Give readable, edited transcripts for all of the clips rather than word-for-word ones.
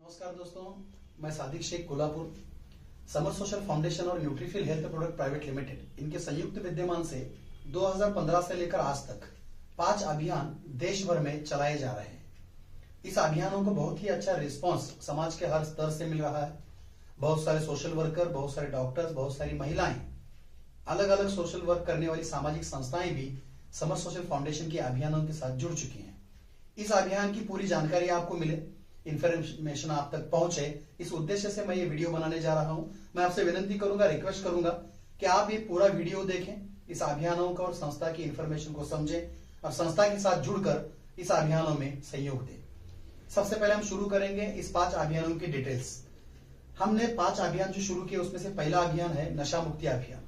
नमस्कार दोस्तों, मैं सादिक शेख कोल्हापुर समर सोशल फाउंडेशन और Nutrifil health product private limited इनके संयुक्त विद्यमान से 2015 से लेकर आज तक 5 अभियान देश भर में चलाए जा रहे हैं। इस अभियानों को बहुत ही अच्छा रिस्पांस समाज के हर स्तर से मिल रहा है। बहुत सारे सोशल वर्कर, बहुत सारे डॉक्टर्स, बहुत सारी महिलाएं, अलग अलग सोशल वर्क करने वाली सामाजिक संस्थाएं भी समर सोशल फाउंडेशन के अभियानों के साथ जुड़ चुकी हैं। इस अभियान की पूरी जानकारी आपको मिले, इंफॉर्मेशन आप तक पहुंचे, इस उद्देश्य से मैं ये वीडियो बनाने जा रहा हूं। मैं आपसे विनती करूंगा, रिक्वेस्ट करूंगा कि आप ये पूरा वीडियो देखें, इस अभियानों का और संस्था की इंफॉर्मेशन को समझें और संस्था के साथ जुड़कर इस अभियानों में सहयोग दें। सबसे पहले हम शुरू करेंगे इस 5 अभियानों की डिटेल्स। हमने 5 अभियान जो शुरू किए उसमें से पहला अभियान है नशा मुक्ति अभियान,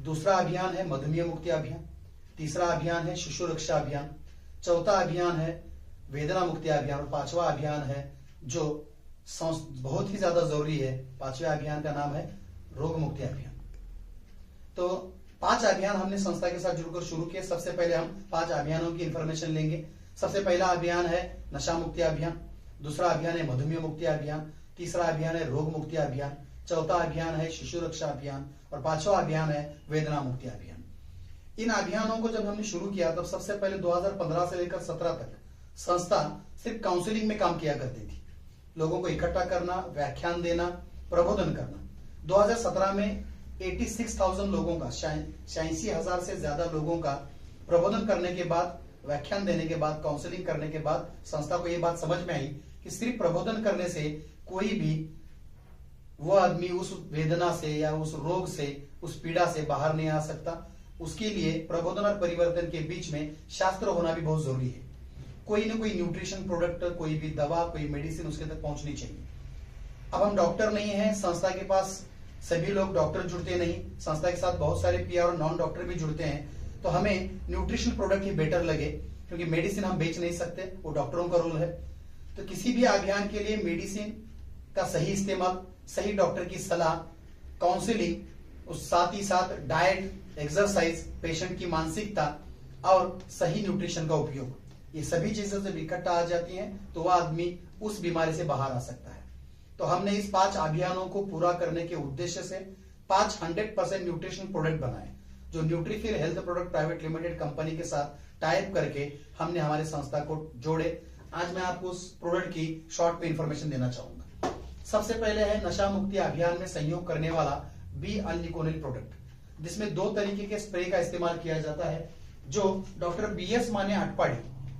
दूसरा अभियान है मधुमेह मुक्ति अभियान, तीसरा अभियान है शिशु रक्षा अभियान, चौथा अभियान है वेदना मुक्ति अभियान और 5वां अभियान है जो बहुत ही ज्यादा जरूरी है। 5वें अभियान का नाम है रोग मुक्ति अभियान। तो 5 अभियान हमने संस्था के साथ जुड़कर शुरू किए। सबसे पहले हम 5 अभियानों की इंफॉर्मेशन लेंगे। सबसे पहला अभियान है नशा मुक्ति अभियान, दूसरा अभियान है मधुमेह मुक्ति अभियान, तीसरा अभियान है रोग मुक्ति अभियान, चौथा अभियान है शिशु रक्षा अभियान और 5वां अभियान है वेदना मुक्ति अभियान। इन अभियानों को जब हमने शुरू किया तब सबसे पहले 2015 से लेकर 17 तक संस्था सिर्फ काउंसलिंग में काम किया करती थी, लोगों को इकट्ठा करना, व्याख्यान देना, प्रबोधन करना। 2017 में 86,000 लोगों का, 86,000 से ज्यादा लोगों का प्रबोधन करने के बाद, व्याख्यान देने के बाद, काउंसलिंग करने के बाद संस्था को यह बात समझ में आई कि सिर्फ प्रबोधन करने से कोई भी वो आदमी उस वेदना से या उस रोग से, उस पीड़ा से बाहर नहीं आ सकता। उसके लिए प्रबोधन और परिवर्तन के बीच में शास्त्र होना भी बहुत जरूरी है। कोई ना कोई न्यूट्रिशन प्रोडक्ट, कोई भी दवा, कोई मेडिसिन उसके तक पहुंचनी चाहिए। अब हम डॉक्टर नहीं हैं, संस्था के पास सभी लोग डॉक्टर जुड़ते नहीं, संस्था के साथ बहुत सारे पीआर और नॉन डॉक्टर भी जुड़ते हैं। तो हमें न्यूट्रिशन प्रोडक्ट ही बेटर लगे क्योंकि मेडिसिन हम बेच नहीं सकते, वो डॉक्टरों का रोल है। तो किसी भी अभियान के लिए मेडिसिन का सही इस्तेमाल, सही डॉक्टर की सलाह, काउंसलिंग, उस साथ ही साथ डाइट, एक्सरसाइज, पेशेंट की मानसिकता और सही न्यूट्रिशन का उपयोग, ये सभी चीजें जब इकट्ठा आ जाती हैं तो वह आदमी उस बीमारी से बाहर आ सकता है। तो हमने इस 5 अभियानों को पूरा करने के उद्देश्य से 5 100% न्यूट्रिशन प्रोडक्ट बनाए, जो Nutrifill health product private limited company के साथ टाइप करके हमने हमारी संस्था को जोड़े। आज मैं आपको उस प्रोडक्ट की शॉर्ट में इंफॉर्मेशन देना चाहूंगा। सबसे पहले है नशा मुक्ति अभियान में सहयोग करने वाला बी अल्निकोनिल प्रोडक्ट, जिसमें 2 तरीके के स्प्रे का इस्तेमाल किया जाता है, जो डॉक्टर BS माने अटपाड़ी,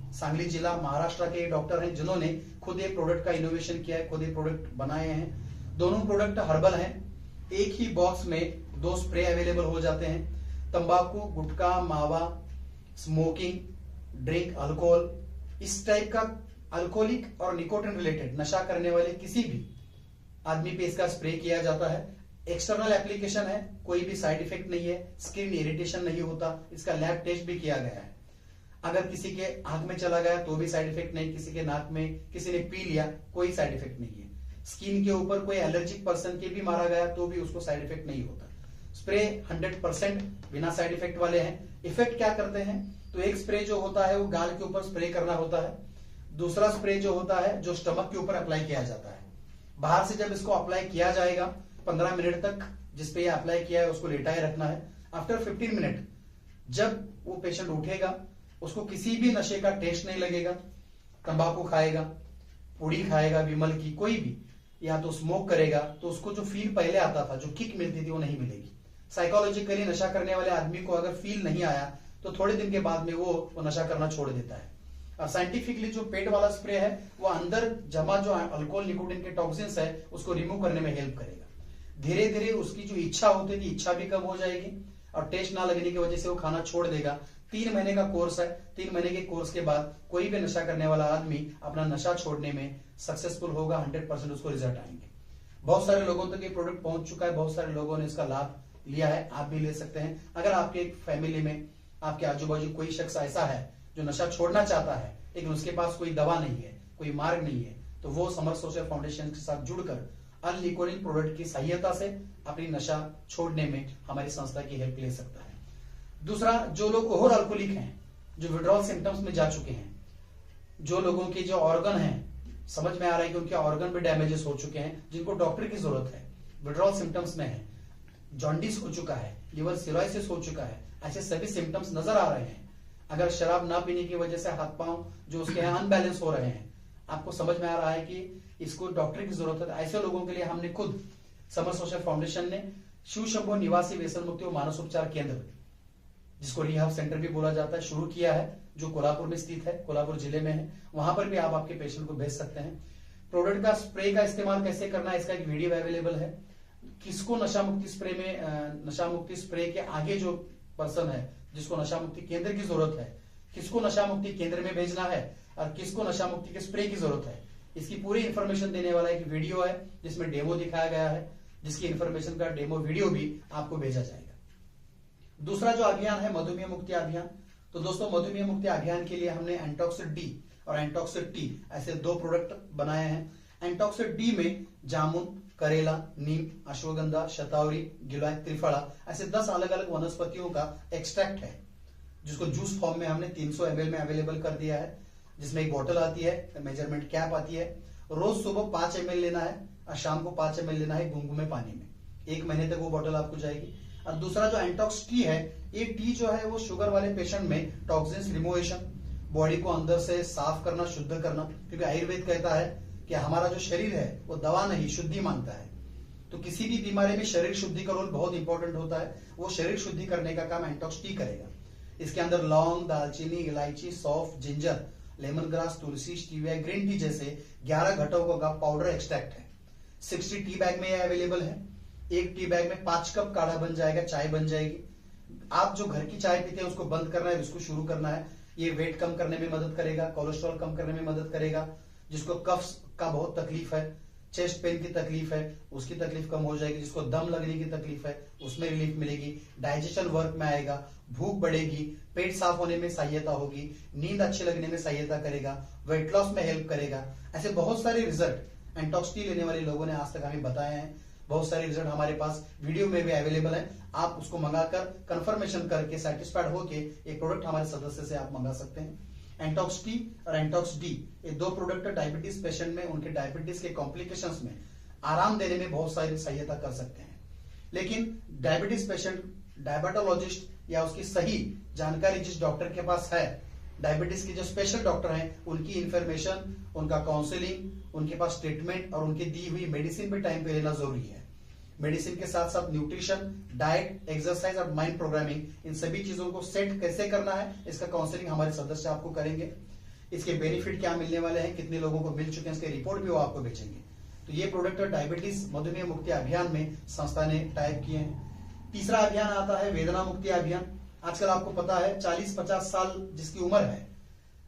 सांगली जिला, महाराष्ट्र के डॉक्टर हैं जिन्होंने खुद ये प्रोडक्ट का इनोवेशन किया है, खुद ये प्रोडक्ट बनाए हैं। दोनों प्रोडक्ट हर्बल हैं। एक ही बॉक्स में 2 स्प्रे अवेलेबल हो जाते हैं। तंबाकू, गुटखा, मावा, स्मोकिंग, ड्रिंक, अल्कोहल, इस टाइप का अल्कोहलिक और निकोटिन रिलेटेड नशा करने वाले किसी भी आदमी पे इसका स्प्रे किया जाता है। एक्सटर्नल एप्लीकेशन है, कोई भी साइड इफेक्ट नहीं है, स्किन इरिटेशन नहीं होता। इसका लैब टेस्ट भी किया गया है। अगर किसी के आंख में चला गया तो भी साइड इफेक्ट नहीं, किसी के नाक में किसी ने पी लिया कोई साइड इफेक्ट नहीं है। स्किन के ऊपर कोई एलर्जिक पर्सन के भी मारा गया तो भी उसको साइड इफेक्ट नहीं होता। स्प्रे 100% बिना साइड इफेक्ट वाले हैं। इफेक्ट क्या करते हैं तो एक स्प्रे जो होता है वो गाल के ऊपर स्प्रे करना होता है, दूसरा स्प्रे जो होता है जो स्टमक के ऊपर अप्लाई किया जाता है। बाहर से जब इसको अप्लाई किया जाएगा 15 मिनट तक जिसपे ये अप्लाई किया है उसको लेटाए रखना है। आफ्टर 15 मिनट जब वो पेशेंट उठेगा उसको किसी भी नशे का टेस्ट नहीं लगेगा। तंबाकू खाएगा, पुड़ी खाएगा, विमल की कोई भी, या तो स्मोक करेगा तो उसको जो फील पहले आता था, जो किक मिलती थी, वो नहीं मिलेगी। साइकोलॉजिकली नशा करने वाले आदमी को अगर फील नहीं आया तो थोड़े दिन के बाद में वो नशा करना छोड़ देता है। और साइंटिफिकली जो पेट वाला स्प्रे है वो अंदर जमा जो अल्कोहल, निकोटिन के टॉक्सिन्स है उसको रिमूव करने में हेल्प करेगा। धीरे धीरे उसकी जो इच्छा होती थी, इच्छा भी कम हो जाएगी और टेस्ट ना लगने की वजह से वो खाना छोड़ देगा। 3 महीने का कोर्स है। 3 महीने के कोर्स के बाद कोई भी नशा करने वाला आदमी अपना नशा छोड़ने में सक्सेसफुल होगा, 100% उसको रिजल्ट आएंगे। बहुत सारे लोगों तक ये प्रोडक्ट पहुंच चुका है, बहुत सारे लोगों ने इसका लाभ लिया है, आप भी ले सकते हैं। अगर आपके फैमिली में, आपके आजू बाजू कोई शख्स ऐसा है जो नशा छोड़ना चाहता है लेकिन उसके पास कोई दवा नहीं है, कोई मार्ग नहीं है, तो वो समर सोशल फाउंडेशन के साथ जुड़कर अल्निकोनिल प्रोडक्ट की सहायता से अपनी नशा छोड़ने में हमारी संस्था की हेल्प ले सकता है। दूसरा, जो लोग ओवर अल्कोहलिक हैं, जो विड्रॉल सिम्टम्स में जा चुके हैं, जो लोगों के जो ऑर्गन हैं समझ में आ रहा है कि उनके ऑर्गन भी डैमेजेस हो चुके हैं, जिनको डॉक्टर की जरूरत है, विड्रॉल सिम्टम्स में है, जॉन्डिस हो चुका है, लिवर सिरोसिस हो चुका है, ऐसे सभी सिम्टम्स नजर आ रहे हैं। अगर शराब ना पीने की वजह से हाथ पांव जो उसके हैं अनबैलेंस हो रहे हैं, आपको समझ में आ रहा है कि इसको डॉक्टर की जरूरत है। ऐसे लोगों के लिए हमने खुद समर सोशल फाउंडेशन ने शिव शंभो निवासी व्यसन मुक्ति और मानस उपचार केंद्र, जिसको रिहैब सेंटर भी बोला जाता है, शुरू किया है, जो कोल्हापुर में स्थित है, कोल्हापुर जिले में है। वहां पर भी आप आपके पेशेंट को भेज सकते हैं। प्रोडक्ट का स्प्रे का इस्तेमाल कैसे करना है, इसका एक वीडियो अवेलेबल है। किसको नशा मुक्ति स्प्रे में, नशा मुक्ति स्प्रे के आगे जो पर्सन है जिसको नशा मुक्ति केंद्र की जरूरत है, किसको नशा मुक्ति केंद्र में भेजना है और किसको नशा मुक्ति के स्प्रे की जरूरत है, इसकी पूरी इंफॉर्मेशन देने वाला एक वीडियो है जिसमें डेमो दिखाया गया है, जिसकी इंफॉर्मेशन का डेमो वीडियो भी आपको भेजा जाएगा। दूसरा जो अभियान है मधुमेह मुक्ति अभियान। तो दोस्तों, मधुमेह मुक्ति अभियान के लिए हमने एंटॉक्सिड डी और एंटॉक्सिड टी ऐसे 2 प्रोडक्ट बनाए हैं। एंटॉक्सिड डी में जामुन, करेला, नीम, अश्वगंधा, शतावरी, गिलोय, त्रिफला ऐसे 10 अलग अलग वनस्पतियों का एक्सट्रैक्ट है, जिसको जूस फॉर्म में हमने 300 ml में अवेलेबल कर दिया है, जिसमें एक बोतल आती है, मेजरमेंट कैप आती है। रोज सुबह 5 ml लेना है और शाम को 5 ml लेना है गुनगुने पानी में। 1 महीने तक वो बोतल आपको जाएगी। और दूसरा जो एंटॉक्स टी है, ये टी जो है वो शुगर वाले पेशेंट में टॉक्सिन्स रिमूवेशन, बॉडी को अंदर से साफ करना, शुद्ध करना, क्योंकि आयुर्वेद कहता है कि हमारा जो शरीर है वो दवा नहीं शुद्धि मांगता है। तो किसी भी बीमारी में शरीर शुद्धि का रोल बहुत इंपॉर्टेंट होता है। वो शरीर शुद्धि करने का काम एंटॉक्स टी करेगा। इसके अंदर लौंग, दालचीनी, इलायची, सौंफ, जिंजर, लेमन ग्रास, तुलसी, स्टीविया, ग्रीन टी जैसे 11 घटकों का पाउडर एक्सट्रैक्ट है। 60 टी बैग में यह अवेलेबल है। एक टी बैग में 5 कप काढ़ा बन जाएगा, चाय बन जाएगी। आप जो घर की चाय पीते हैं उसको बंद करना है, उसको शुरू करना है। ये वेट कम करने में मदद करेगा, कोलेस्ट्रॉल कम करने में मदद करेगा। जिसको कफ का बहुत तकलीफ है, चेस्ट पेन की तकलीफ है, उसकी तकलीफ कम हो जाएगी। जिसको दम लगने की तकलीफ है उसमें रिलीफ मिलेगी। डाइजेशन वर्क में आएगा, भूख बढ़ेगी, पेट साफ होने में सहायता होगी, नींद अच्छी लगने में सहायता करेगा, वेट लॉस में हेल्प करेगा। ऐसे बहुत सारे रिजल्ट एंटॉक्स टी लेने वाले लोगों ने आज तक हमें बताए हैं। बहुत सारे रिजल्ट हमारे पास वीडियो में भी अवेलेबल है। आप उसको मंगाकर कंफर्मेशन करके सेटिस्फाइड होके एक प्रोडक्ट हमारे सदस्य से आप मंगा सकते हैं। एंटॉक्स टी और एंटॉक्स डी, ये 2 प्रोडक्ट डायबिटीज पेशेंट में उनके डायबिटीज के कॉम्प्लिकेशंस में आराम देने में बहुत सारी सहायता कर सकते हैं। लेकिन डायबिटीज पेशेंट, डायबिटोलॉजिस्ट या उसकी सही जानकारी जिस डॉक्टर के पास है, डायबिटीज के जो स्पेशल डॉक्टर हैं, उनकी इंफॉर्मेशन, उनका काउंसलिंग, उनके पास ट्रीटमेंट और उनकी दी हुई मेडिसिन भी टाइम पे लेना जरूरी है। मेडिसिन के साथ साथ न्यूट्रिशन, डाइट, एक्सरसाइज और माइंड प्रोग्रामिंग, इन सभी चीजों को सेट कैसे करना है, इसका काउंसलिंग हमारे सदस्य आपको करेंगे। इसके बेनिफिट क्या मिलने वाले हैं, कितने लोगों को मिल चुके हैं, इसके रिपोर्ट भी वो आपको भेजेंगे। तो ये प्रोडक्ट डायबिटीज मधुमेह मुक्ति अभियान में संस्था ने टाइप किए हैं। तीसरा अभियान आता है वेदना मुक्ति अभियान। आजकल आपको पता है 40-50 साल जिसकी उम्र है,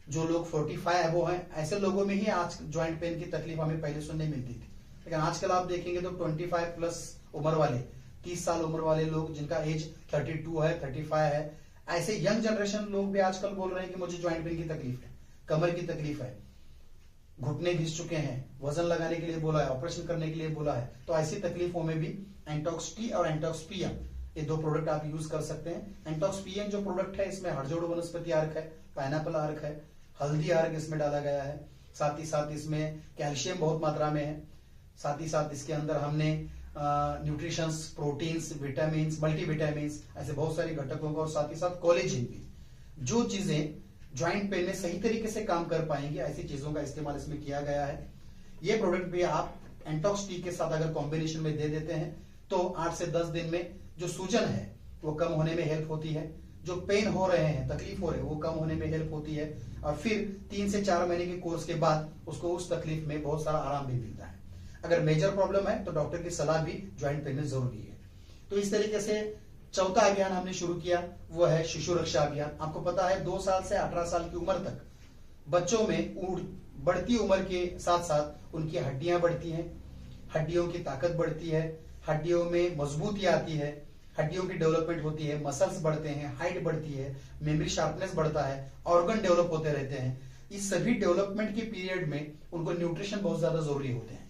जो लोग 45 अबो हैं, ऐसे लोगों में ही आज ज्वाइंट पेन की तकलीफ हमें पहले सुनने मिलती थी। लेकिन आजकल आप देखेंगे तो 25 प्लस उम्र वाले, 30 साल उम्र वाले लोग जिनका एज 32 है, 35 है, ऐसे यंग जनरेशन लोग भी आजकल बोल रहे हैं कि मुझे ज्वाइंट पेन की तकलीफ है, कमर की तकलीफ है, घुटने घिस चुके हैं, वजन लगाने के लिए बोला है, ऑपरेशन करने के लिए बोला है। तो ऐसी तकलीफों में भी एंटॉक्स टी और एंटॉक्स पीएम, ये 2 प्रोडक्ट आप यूज कर सकते हैं। एंटॉक्स पीएम जो प्रोडक्ट है, इसमें हड़जोड़ वनस्पति अर्क है, पाइनएप्पल अर्क है, हल्दी अर्क इसमें डाला गया है। साथ ही साथ इसमें कैल्शियम बहुत मात्रा में है। साथ ही साथ इसके अंदर हमने न्यूट्रिशंस, प्रोटीन्स, विटामिन, मल्टीविटामिन, ऐसे बहुत सारे घटकों का, और साथ ही साथ कोलेजन भी, जो चीजें ज्वाइंट पेन में सही तरीके से काम कर पाएंगे, ऐसी चीजों का इस्तेमाल इसमें किया गया है। ये प्रोडक्ट भी आप एंटॉक्स टी के साथ अगर कॉम्बिनेशन में दे देते हैं तो 8 से 10 दिन में जो सूजन है वो कम होने में हेल्प होती है, जो पेन हो रहे हैं, तकलीफ हो रही है, वो कम होने में हेल्प होती है, और फिर 3 से 4 महीने के कोर्स के बाद उसको उस तकलीफ में बहुत सारा आराम भी मिलता है। अगर मेजर प्रॉब्लम है तो डॉक्टर की सलाह भी ज्वाइंट पेन में जरूरी है। तो इस तरीके से चौथा अभियान हमने शुरू किया, वो है शिशु रक्षा अभियान। आपको पता है 2 साल से 18 साल की उम्र तक बच्चों में बढ़ती उम्र के साथ साथ उनकी हड्डियां बढ़ती हैं, हड्डियों की ताकत बढ़ती है, हड्डियों में मजबूती आती है, हड्डियों की डेवलपमेंट होती है, मसल्स बढ़ते हैं, हाइट बढ़ती है, मेमोरी शार्पनेस बढ़ता है, ऑर्गन डेवलप होते रहते हैं। इस सभी डेवलपमेंट के पीरियड में उनको न्यूट्रिशन बहुत ज्यादा जरूरी होते हैं।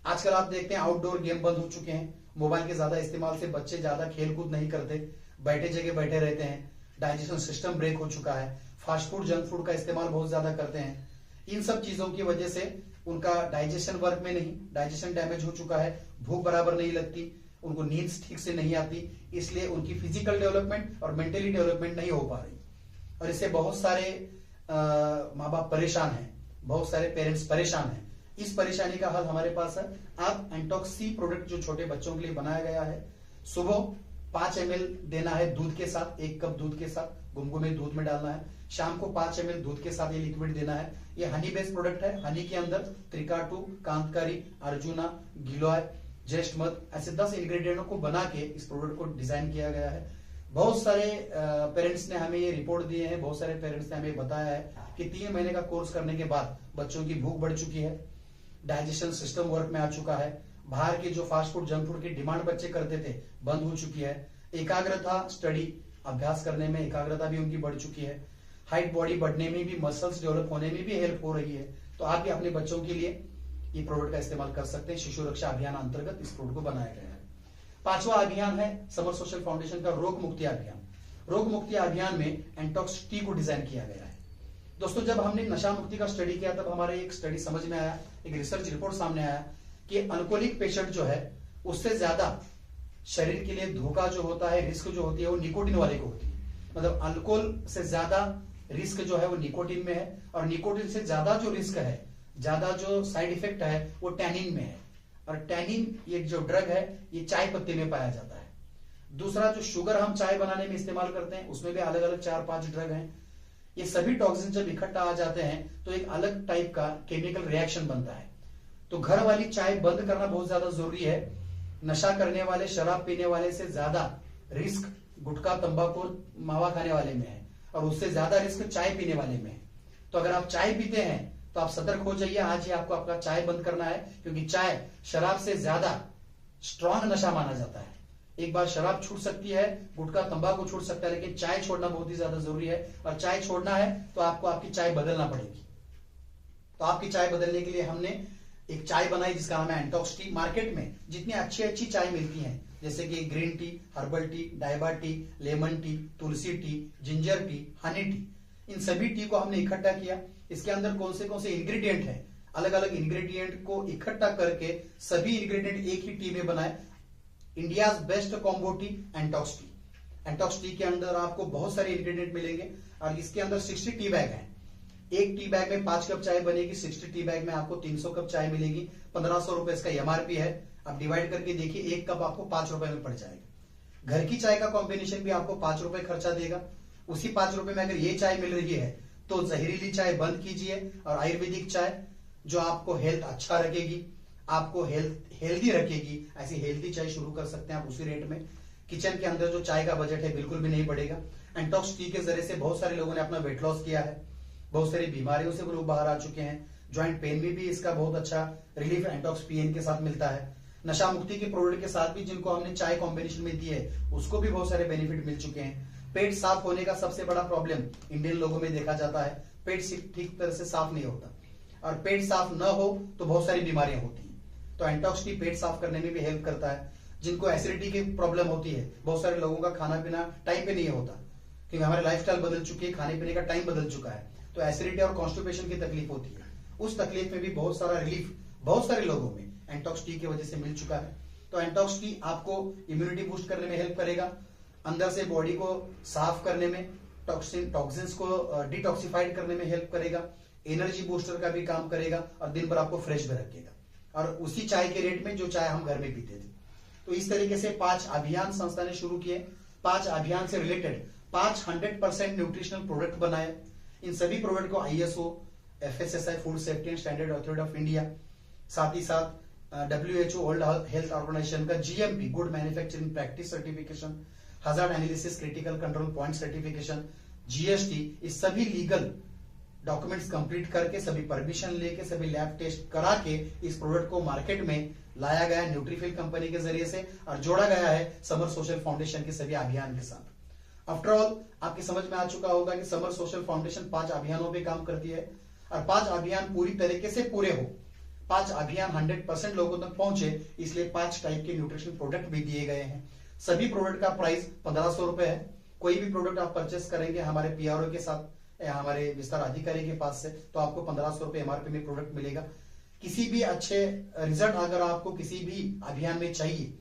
आजकल आप देखते हैं आउटडोर गेम बंद हो चुके हैं, मोबाइल के ज्यादा इस्तेमाल से बच्चे ज्यादा खेल कूद नहीं करते, बैठे जगह बैठे रहते हैं, डाइजेशन सिस्टम ब्रेक हो चुका है, फास्ट फूड, जंक फूड का इस्तेमाल बहुत ज्यादा करते हैं। इन सब चीजों की वजह से उनका डाइजेशन वर्क में नहीं, डाइजेशन डैमेज हो चुका है, भूख बराबर नहीं लगती, उनको नींद ठीक से नहीं आती, इसलिए उनकी फिजिकल डेवलपमेंट और मेंटली डेवलपमेंट नहीं हो पा रही। और इससे बहुत सारे माँ बाप परेशान हैं, बहुत सारे पेरेंट्स परेशान हैं। इस परेशानी का हल हमारे पास है। आप एंटॉक्स सी प्रोडक्ट जो छोटे बच्चों के लिए बनाया गया है, सुबह 5 ml देना है दूध के साथ, 1 कप दूध के साथ गुनगुने दूध में डालना है। शाम को 5 ml दूध के साथ ये लिक्विड देना है। ये हनी बेस्ड प्रोडक्ट है। हनी के अंदर त्रिकाटू, कांतकारी, अर्जुना, गिलोय, ज्येष्ठ मध ऐसे 10 इंग्रेडिएंटों को बना के इस प्रोडक्ट को डिजाइन किया गया है। बहुत सारे पेरेंट्स ने हमें ये रिपोर्ट दिए हैं, बहुत सारे पेरेंट्स ने हमें बताया है कि 3 महीने का कोर्स करने के बाद बच्चों की भूख बढ़ चुकी है, डाइजेशन सिस्टम वर्क में आ चुका है, बाहर के जो फास्ट फूड, जंक फूड की डिमांड बच्चे करते थे बंद हो चुकी है, एकाग्रता, स्टडी अभ्यास करने में एकाग्रता भी उनकी बढ़ चुकी है, हाइट बॉडी बढ़ने में भी, मसल्स डेवलप होने में भी हेल्प हो रही है। तो आप भी अपने बच्चों के लिए ये प्रोडक्ट का इस्तेमाल कर सकते हैं। शिशु रक्षा अभियान अंतर्गत इस प्रोडक्ट को बनाया गया है। 5वां अभियान है समर सोशल फाउंडेशन का रोग मुक्ति अभियान। रोग मुक्ति अभियान में एंटॉक्स टी को डिजाइन किया गया है। दोस्तों, जब हमने नशा मुक्ति का स्टडी किया तब हमारे एक स्टडी समझ में आया, एक रिसर्च रिपोर्ट सामने आया कि अल्कोहलिक पेशेंट जो है उससे ज्यादा शरीर के लिए धोखा जो होता है, रिस्क जो होती है, वो निकोटिन वाले को होती है। मतलब अल्कोहल से ज्यादा रिस्क जो है वो निकोटिन में है, और निकोटिन से ज्यादा जो रिस्क है, ज्यादा जो साइड इफेक्ट है वो टैनिन में है। और टैनिन ये जो ड्रग है ये चाय पत्ती में पाया जाता है। दूसरा, जो शुगर हम चाय बनाने में इस्तेमाल करते हैं उसमें भी अलग अलग 4-5 ड्रग हैं। ये सभी टॉक्सिन जब इकट्ठा आ जाते हैं तो एक अलग टाइप का केमिकल रिएक्शन बनता है। तो घर वाली चाय बंद करना बहुत ज्यादा जरूरी है। नशा करने वाले, शराब पीने वाले से ज्यादा रिस्क गुटखा, तंबाकू, मावा खाने वाले में है, और उससे ज्यादा रिस्क चाय पीने वाले में है। तो अगर आप चाय पीते हैं तो आप सतर्क हो जाइए, आज ही आपको आपका चाय बंद करना है, क्योंकि चाय शराब से ज्यादा स्ट्रॉन्ग नशा माना जाता है। एक बार शराब छूट सकती है, गुटखा, तंबाकू छूट सकता है, लेकिन चाय छोड़ना बहुत ही ज्यादा जरूरी है। और चाय छोड़ना है तो आपको आपकी चाय बदलना पड़ेगी। तो आपकी चाय बदलने के लिए हमने एक चाय बनाई जिसका नाम है एंटॉक्स टी। मार्केट में जितनी अच्छी अच्छी चाय मिलती हैं, जैसे कि ग्रीन टी, हर्बल टी, डाइबा tea, lemon tea, tulsi tea, ginger tea, honey tea, इन सभी टी को हमने इकट्ठा किया। इसके अंदर कौन से इंग्रेडिएंट हैं, अलग अलग इंग्रेडिएंट को इकट्ठा करके सभी इंग्रेडिएंट एक ही टी में बनाए। India's best combo tea Antox tea. Antox tea के अंदर आपको बहुत सारे इंग्रेडिएंट मिलेंगे, और इसके अंदर 60 टी बैग हैं। एक टी बैग में 5 कप चाय बनेगी, 60 टी बैग में आपको 300 कप चाय मिलेगी। 1500 रुपए इसका एमआरपी है। आप डिवाइड करके देखिए, एक कप आपको 5 रुपए में पड़ जाएगा। घर की चाय का कॉम्बिनेशन भी आपको 5 रुपए खर्चा देगा। उसी 5 रुपए में अगर ये चाय मिल रही है तो जहरीली चाय बंद कीजिए, और आयुर्वेदिक चाय जो आपको हेल्थ अच्छा रखेगी, आपको हेल्दी रखेगी, ऐसी हेल्दी चाय शुरू कर सकते हैं आप उसी रेट में। किचन के अंदर जो चाय का बजट है बिल्कुल भी नहीं बढ़ेगा। एंटॉक्स टी के जरिए से बहुत सारे लोगों ने अपना वेट लॉस किया है, बहुत सारी बीमारियों से वो लोग बाहर आ चुके हैं। ज्वाइंट पेन में भी इसका बहुत अच्छा रिलीफ एंटॉक्स पीएन के साथ मिलता है। नशा मुक्ति के प्रोडक्ट के साथ भी जिनको हमने चाय कॉम्बिनेशन में दी है उसको भी बहुत सारे बेनिफिट मिल चुके हैं। पेट साफ होने का सबसे बड़ा प्रॉब्लम इंडियन लोगों में देखा जाता है, पेट ठीक तरह से साफ नहीं होता, और पेट साफ न हो तो बहुत सारी बीमारियां होती हैं। तो एंटॉक्स टी पेट साफ करने में भी हेल्प करता है। जिनको एसिडिटी की प्रॉब्लम होती है, बहुत सारे लोगों का खाना पीना टाइम पे नहीं होता, क्योंकि हमारे लाइफस्टाइल बदल चुकी है, खाने पीने का टाइम बदल चुका है, तो एसिडिटी और कॉन्स्टिपेशन की तकलीफ होती है। उस तकलीफ में भी बहुत सारा रिलीफ बहुत सारे लोगों में एंटॉक्स टी की वजह से मिल चुका है। तो एंटॉक्स टी आपको इम्यूनिटी बूस्ट करने में हेल्प करेगा, अंदर से बॉडी को साफ करने में, टॉक्सिन्स को डिटॉक्सिफाइड करने में हेल्प करेगा, एनर्जी बूस्टर का भी काम करेगा, और दिन भर आपको फ्रेश भी रखेगा, और उसी चाय के रेट में जो चाय हम घर में पीते थे। तो इस तरीके से 5 अभियान संस्था ने शुरू किए। 5 अभियान से रिलेटेड 5 100% न्यूट्रिशनल प्रोडक्ट बनाए। इन सभी प्रोडक्ट को ISO, FSSAI food safety and standard authority of India, साथ ही साथ WHO वर्ल्ड हेल्थ ऑर्गेनाइजेशन का GMP good manufacturing practice certification, hazard analysis critical control point certification, GST, इस सभी लीगल डॉक्यूमेंट्स कंप्लीट करके, सभी परमिशन लेके, सभी लैब टेस्ट करा के इस प्रोडक्ट को मार्केट में लाया गया है न्यूट्रीफिल कंपनी के जरिए से, और जोड़ा गया है समर सोशल फाउंडेशन के सभी अभियान के साथ। आफ्टर ऑल आपकी समझ में आ चुका होगा कि समर सोशल फाउंडेशन 5 अभियानों पे काम करती है, और 5 अभियान पूरी तरीके से पूरे हो, 5 अभियान 100% लोगों तक पहुंचे, इसलिए 5 टाइप के न्यूट्रिशन प्रोडक्ट भी दिए गए हैं। सभी प्रोडक्ट का प्राइस 1500 रुपए है। कोई भी प्रोडक्ट आप परचेस करेंगे हमारे PRO के साथ या हमारे विस्तार अधिकारी के पास से, तो आपको 1500 रुपए MRP में प्रोडक्ट मिलेगा। किसी भी अच्छे रिजल्ट अगर आपको किसी भी अभियान में चाहिए,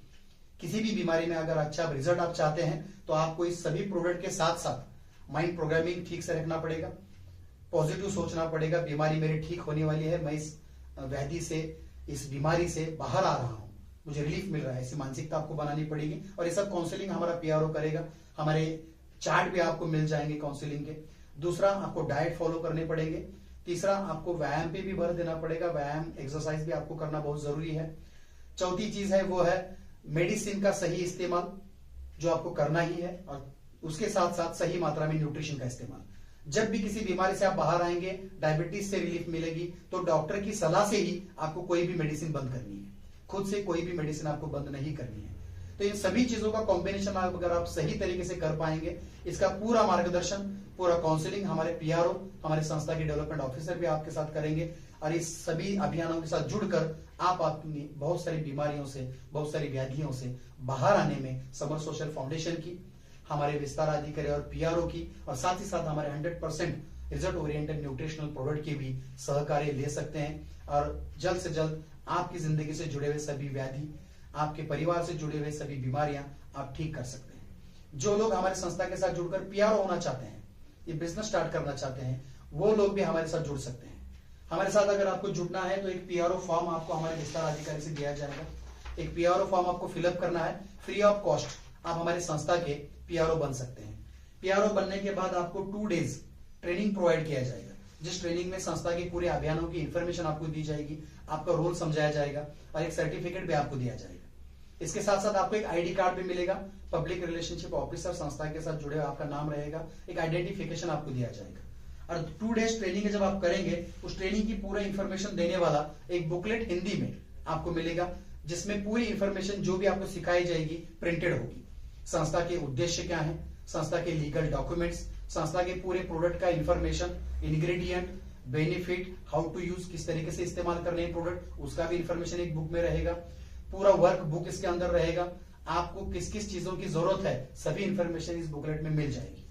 किसी भी बीमारी में अगर अच्छा रिजल्ट आप चाहते हैं, तो आपको इस सभी प्रोडक्ट के साथ साथ माइंड प्रोग्रामिंग ठीक से रखना पड़ेगा, पॉजिटिव सोचना पड़ेगा। बीमारी मेरी ठीक होने वाली है, मैं इस व्याधि से, इस बीमारी से बाहर आ रहा हूं, मुझे रिलीफ मिल रहा है, ऐसी मानसिकता आपको बनानी पड़ेगी। और ये सब काउंसलिंग हमारा पीआरओ करेगा, हमारे चार्ट भी आपको मिल जाएंगे काउंसलिंग के। दूसरा, आपको डाइट फॉलो करने पड़ेंगे। तीसरा, आपको व्यायाम पे भी भर देना पड़ेगा, व्यायाम एक्सरसाइज भी आपको करना बहुत जरूरी है। चौथी चीज है वो है मेडिसिन का सही इस्तेमाल, जो आपको करना ही है, और उसके साथ साथ सही मात्रा में न्यूट्रिशन का इस्तेमाल। जब भी किसी बीमारी से आप बाहर आएंगे, डायबिटीज से रिलीफ मिलेगी, तो डॉक्टर की सलाह से ही आपको कोई भी मेडिसिन बंद करनी है, खुद से कोई भी मेडिसिन आपको बंद नहीं करनी है। तो इन सभी चीजों का कॉम्बिनेशन अगर आप सही तरीके से कर पाएंगे, इसका पूरा मार्गदर्शन, पूरा काउंसलिंग हमारे पीआरओ, हमारे संस्था के डेवलपमेंट ऑफिसर भी आपके साथ करेंगे। और इस सभी अभियानों के साथ जुड़कर आप अपनी बहुत सारी बीमारियों से, बहुत सारी व्याधियों से बाहर आने में समर सोशल फाउंडेशन की, हमारे विस्तार अधिकारी और पीआरओ की, और साथ ही साथ हमारे 100% रिजल्ट ओरिएंटेड न्यूट्रिशनल प्रोडक्ट की भी सहकार्य ले सकते हैं। और जल्द से जल्द आपकी जिंदगी से जुड़े हुए सभी व्याधि, आपके परिवार से जुड़े हुए सभी बीमारियां आप ठीक कर सकते हैं। जो लोग हमारे संस्था के साथ जुड़कर पीआरओ होना चाहते हैं, ये बिजनेस स्टार्ट करना चाहते हैं, वो लोग भी हमारे साथ जुड़ सकते हैं। हमारे साथ अगर आपको जुड़ना है तो एक पीआरओ फॉर्म आपको हमारे विस्तार अधिकारी से दिया जाएगा। एक पीआरओ फॉर्म आपको फिलअप करना है, फ्री ऑफ कॉस्ट आप हमारे संस्था के पीआरओ बन सकते हैं। पीआरओ बनने के बाद आपको 2 डेज ट्रेनिंग प्रोवाइड किया जाएगा, जिस ट्रेनिंग में संस्था के पूरे अभियानों की इंफॉर्मेशन आपको दी जाएगी, आपका रोल समझाया जाएगा और एक सर्टिफिकेट भी आपको दिया जाएगा। इसके साथ साथ आपको एक आईडी कार्ड भी मिलेगा, पब्लिक रिलेशनशिप ऑफिसर संस्था के साथ जुड़े आपका नाम रहेगा, एक आइडेंटिफिकेशन आपको दिया जाएगा। और 2 डेज ट्रेनिंग जब आप करेंगे, उस ट्रेनिंग की पूरा इंफॉर्मेशन देने वाला एक बुकलेट हिंदी में आपको मिलेगा, जिसमें पूरी इंफॉर्मेशन जो भी आपको सिखाई जाएगी प्रिंटेड होगी। संस्था के उद्देश्य क्या है, संस्था के लीगल डॉक्यूमेंट्स, संस्था के पूरे प्रोडक्ट का information, ingredient, benefit, how to use, किस तरीके से इस्तेमाल करने हैं प्रोडक्ट, उसका भी इंफॉर्मेशन एक बुक में रहेगा। पूरा वर्क बुक इसके अंदर रहेगा, आपको किस किस चीजों की जरूरत है सभी इंफॉर्मेशन इस बुकलेट में मिल जाएगी।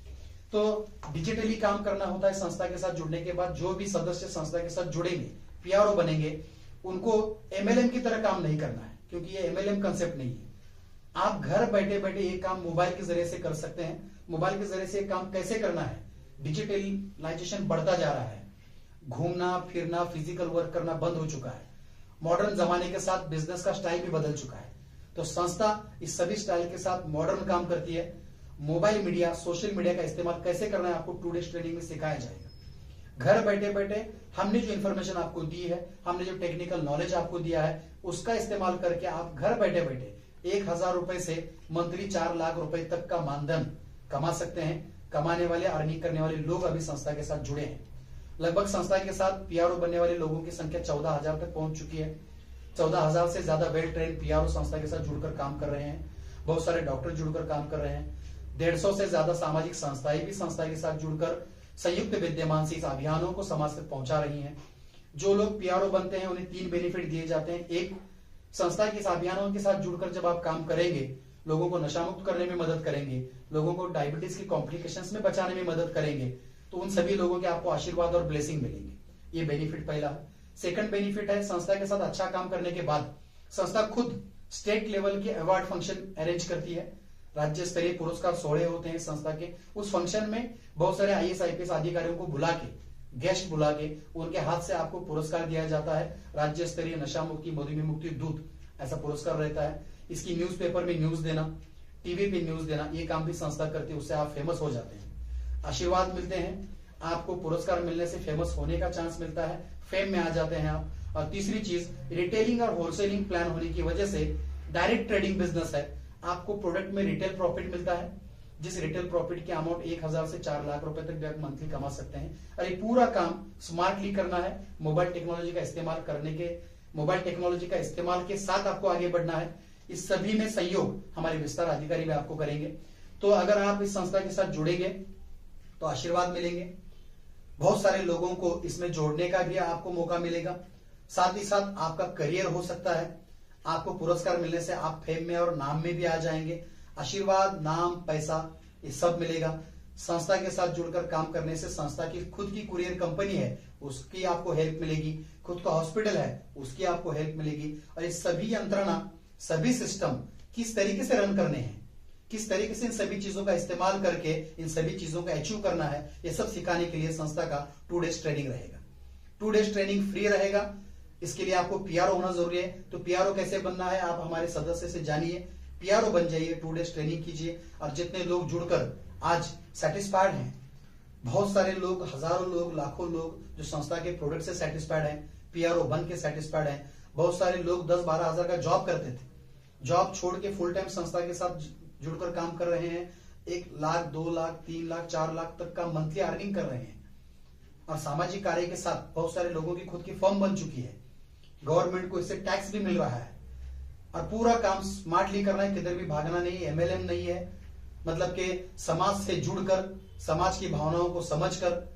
तो डिजिटली काम करना होता है। संस्था के साथ जुड़ने के बाद जो भी सदस्य संस्था के साथ जुड़ेंगे, पीआरओ बनेंगे, उनको एमएलएम की तरह काम नहीं करना है, क्योंकि ये एमएलएम कंसेप्ट नहीं है। आप घर बैठे बैठे ये काम मोबाइल के जरिए से कर सकते हैं। मोबाइल के जरिए से काम कैसे करना है, डिजिटलाइजेशन बढ़ता जा रहा है, घूमना फिरना, फिजिकल वर्क करना बंद हो चुका है, मॉडर्न जमाने के साथ बिजनेस का स्टाइल भी बदल चुका है। तो संस्था इस सभी स्टाइल के साथ मॉडर्न काम करती है। मोबाइल मीडिया, सोशल मीडिया का इस्तेमाल कैसे करना है आपको 2 डेज ट्रेनिंग में सिखाया जाएगा। घर बैठे बैठे हमने जो इन्फॉर्मेशन आपको दी है, हमने जो टेक्निकल नॉलेज आपको दिया है, उसका इस्तेमाल करके आप घर बैठे बैठे 1000 रुपए से मंथली 4 लाख रुपए तक का मानधन कमा सकते हैं। कमाने वाले, अर्निंग करने वाले लोग अभी संस्था के साथ जुड़े हैं। लगभग संस्था के साथ पीआरओ बनने वाले लोगों की संख्या 14,000 तक पहुंच चुकी है। 14,000 से ज्यादा वेल ट्रेन पीआरओ संस्था के साथ जुड़कर काम कर रहे हैं। बहुत सारे डॉक्टर जुड़कर काम कर रहे हैं। 150 से ज्यादा सामाजिक संस्थाएं भी संस्था के साथ जुड़कर संयुक्त विद्यमान से इस अभियानों को समाज तक पहुंचा रही हैं। जो लोग पीआरओ बनते हैं उन्हें 3 बेनिफिट दिए जाते हैं। एक, संस्था के इस अभियानों के साथ जुड़कर जब आप काम करेंगे, लोगों को नशा मुक्त करने में मदद करेंगे, लोगों को डायबिटीज की कॉम्प्लिकेशंस में बचाने में मदद करेंगे, तो उन सभी लोगों के आपको आशीर्वाद और ब्लेसिंग मिलेंगे। ये बेनिफिट पहला है। सेकंड बेनिफिट है, संस्था के साथ अच्छा काम करने के बाद संस्था खुद स्टेट लेवल के अवार्ड फंक्शन अरेंज करती है। राज्य स्तरीय पुरस्कार सोहरे होते हैं संस्था के। उस फंक्शन में बहुत सारे आईएएस आईपीएस अधिकारियों को बुला के, गेस्ट बुला के, उनके हाथ से आपको पुरस्कार दिया जाता है। राज्य स्तरीय नशा मुक्ति, मधुमेह मुक्ति दूत, ऐसा पुरस्कार रहता है। इसकी न्यूज़पेपर में न्यूज देना, टीवी पे न्यूज देना, ये काम भी संस्था करती है। उससे आप फेमस हो जाते हैं, आशीर्वाद मिलते हैं, आपको पुरस्कार मिलने से फेमस होने का चांस मिलता है, फेम में आ जाते हैं आप। और तीसरी चीज, रिटेलिंग और होलसेलिंग प्लान होने की वजह से डायरेक्ट ट्रेडिंग बिजनेस है। आपको प्रोडक्ट में रिटेल प्रॉफिट मिलता है, जिस रिटेल प्रॉफिट की अमाउंट 1000 से 4 लाख रुपए तक भी आप मंथली कमा सकते हैं। और ये पूरा काम स्मार्टली करना है, मोबाइल टेक्नोलॉजी का इस्तेमाल के साथ आपको आगे बढ़ना है। इस सभी में सहयोग हमारे विस्तार अधिकारी भी आपको करेंगे। तो अगर आप इस संस्था के साथ जुड़ेंगे तो आशीर्वाद मिलेंगे, बहुत सारे लोगों को इसमें जोड़ने का भी आपको मौका मिलेगा। साथ ही साथ आपका करियर हो सकता है। आपको पुरस्कार मिलने से आप फेम में और नाम में भी आ जाएंगे। आशीर्वाद, नाम, पैसा, ये सब मिलेगा। संस्था के साथ जुड़कर काम करने से संस्था की खुद की कुरियर कंपनी है, उसकी आपको हेल्प मिलेगी। खुद का हॉस्पिटल है, उसकी आपको हेल्प मिलेगी। और ये सभी यंत्रणा, सभी सिस्टम किस तरीके से रन करने हैं, किस तरीके से इन सभी चीजों का इस्तेमाल करके इन सभी चीजों को अचीव करना है, ये सब सिखाने के लिए संस्था का 2 डेज ट्रेनिंग रहेगा। 2 डेज ट्रेनिंग फ्री रहेगा। इसके लिए आपको पीआरओ होना जरूरी है। तो पीआरओ कैसे बनना है, आप हमारे सदस्य से जानिए, पीआरओ बन जाइए, 2 डेज ट्रेनिंग कीजिए। और जितने लोग जुड़कर आज सेटिस्फाइड हैं, बहुत सारे लोग, हजारों लोग, लाखों लोग जो संस्था के प्रोडक्ट से सेटिस्फाइड हैं, पीआरओ बन के सेटिस्फाइड हैं। बहुत सारे लोग 10-12 हजार का जॉब करते थे, जॉब छोड़ के फुल टाइम संस्था के साथ जुड़कर काम कर रहे हैं। 1 लाख, 2 लाख, 3 लाख, 4 लाख तक का मंथली अर्निंग कर रहे हैं। और सामाजिक कार्य के साथ बहुत सारे लोगों की खुद की फर्म बन चुकी है। गवर्नमेंट को इससे टैक्स भी मिल रहा है। और पूरा काम स्मार्टली करना है, किधर भी भागना नहीं, एमएलएम नहीं है। मतलब कि समाज से जुड़कर, समाज की भावनाओं को समझकर,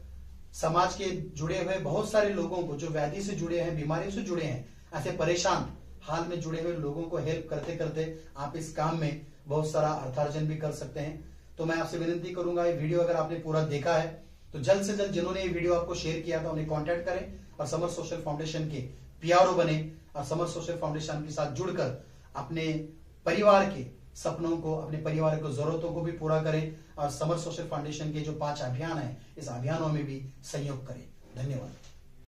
समाज के जुड़े हुए बहुत सारे लोगों को जो व्याधि से जुड़े हैं, बीमारियों से जुड़े हैं, ऐसे परेशान हाल में जुड़े हुए लोगों को हेल्प करते करते आप इस काम में बहुत सारा अर्थार्जन भी कर सकते हैं। तो मैं आपसे विनती करूंगा, ये वीडियो अगर आपने पूरा देखा है तो जल्द से जल्द जिन्होंने ये वीडियो आपको शेयर किया था उन्हें कांटेक्ट करें और समर सोशल फाउंडेशन के पीआरओ बने और समर सोशल फाउंडेशन के साथ जुड़कर अपने परिवार के सपनों को, अपने परिवार की जरूरतों को भी पूरा करें और समर सोशल फाउंडेशन के जो 5 अभियान है, इस अभियानों में भी सहयोग करें। धन्यवाद।